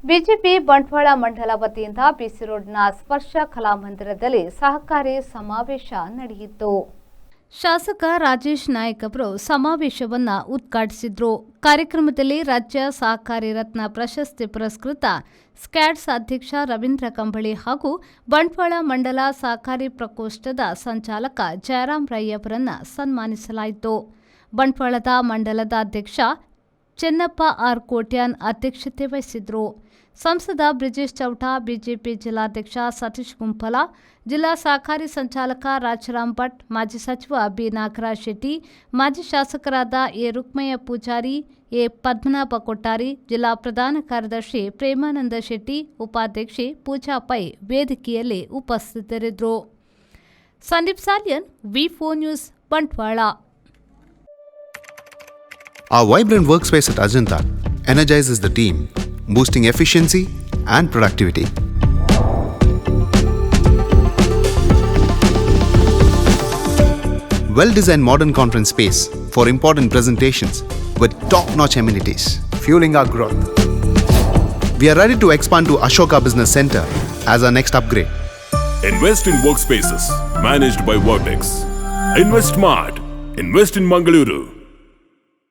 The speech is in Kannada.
ಬಿಜೆಪಿ ಬಂಟ್ವಾಳ ಮಂಡಲ ವತಿಯಿಂದ ಬಿಸಿ ರೋಡ್ನ ಸ್ಪರ್ಶ ಕಲಾಮಂದಿರದಲ್ಲಿ ಸಹಕಾರಿ ಸಮಾವೇಶ ನಡೆಯಿತು. ಶಾಸಕ ರಾಜೇಶ್ ನಾಯ್ಕ್ ಅವರು ಸಮಾವೇಶವನ್ನು ಉದ್ಘಾಟಿಸಿದರು. ಕಾರ್ಯಕ್ರಮದಲ್ಲಿ ರಾಜ್ಯ ಸಹಕಾರಿ ರತ್ನ ಪ್ರಶಸ್ತಿ ಪುರಸ್ಕೃತ ಸ್ಕ್ಯಾಡ್ಸ್ ಅಧ್ಯಕ್ಷ ರವೀಂದ್ರ ಕಂಬಳಿ ಹಾಗೂ ಬಂಟ್ವಾಳ ಮಂಡಲ ಸಹಕಾರಿ ಪ್ರಕೋಷ್ಠದ ಸಂಚಾಲಕ ಜಯರಾಮ್ ರೈ ಅವರನ್ನು ಸನ್ಮಾನಿಸಲಾಯಿತು. ಬಂಟ್ವಾಳದ ಮಂಡಲದ ಅಧ್ಯಕ್ಷ ಚೆನ್ನಪ್ಪ ಆರ್ ಕೋಟ್ಯಾನ್ ಅಧ್ಯಕ್ಷತೆ ವಹಿಸಿದ್ರು. ಸಂಸದ ಬ್ರಿಜೇಶ್ ಚೌಟ, ಬಿಜೆಪಿ ಜಿಲ್ಲಾಧ್ಯಕ್ಷ ಸತೀಶ್ ಗುಂಪಲ, ಜಿಲ್ಲಾ ಸಹಕಾರಿ ಸಂಚಾಲಕ ರಾಜರಾಮ್ ಭಟ್, ಮಾಜಿ ಸಚಿವ ಬಿ ನಾಗರಾಜ್ ಶೆಟ್ಟಿ, ಮಾಜಿ ಶಾಸಕರಾದ ಎ ರುಕ್ಮಯ್ಯ ಪೂಜಾರಿ, ಎ ಪದ್ಮನಾಭ ಕೊಟ್ಟಾರಿ, ಜಿಲ್ಲಾ ಪ್ರಧಾನ ಕಾರ್ಯದರ್ಶಿ ಪ್ರೇಮಾನಂದ ಶೆಟ್ಟಿ, ಉಪಾಧ್ಯಕ್ಷೆ ಪೂಜಾ ಪೈ ವೇದಿಕೆಯಲ್ಲಿ ಉಪಸ್ಥಿತರಿದ್ದರು. ಸಂದೀಪ್ ಸಾಲಿಯನ್, ವಿ4 news, Bantwal. Our vibrant workspace at Ajanta energizes the team, boosting efficiency and productivity. Well-designed modern conference space for important presentations with top-notch amenities, fueling our growth. We are ready to expand to Ashoka Business Center as our next upgrade. Invest in workspaces managed by Vertex. Invest smart. Invest in Mangaluru.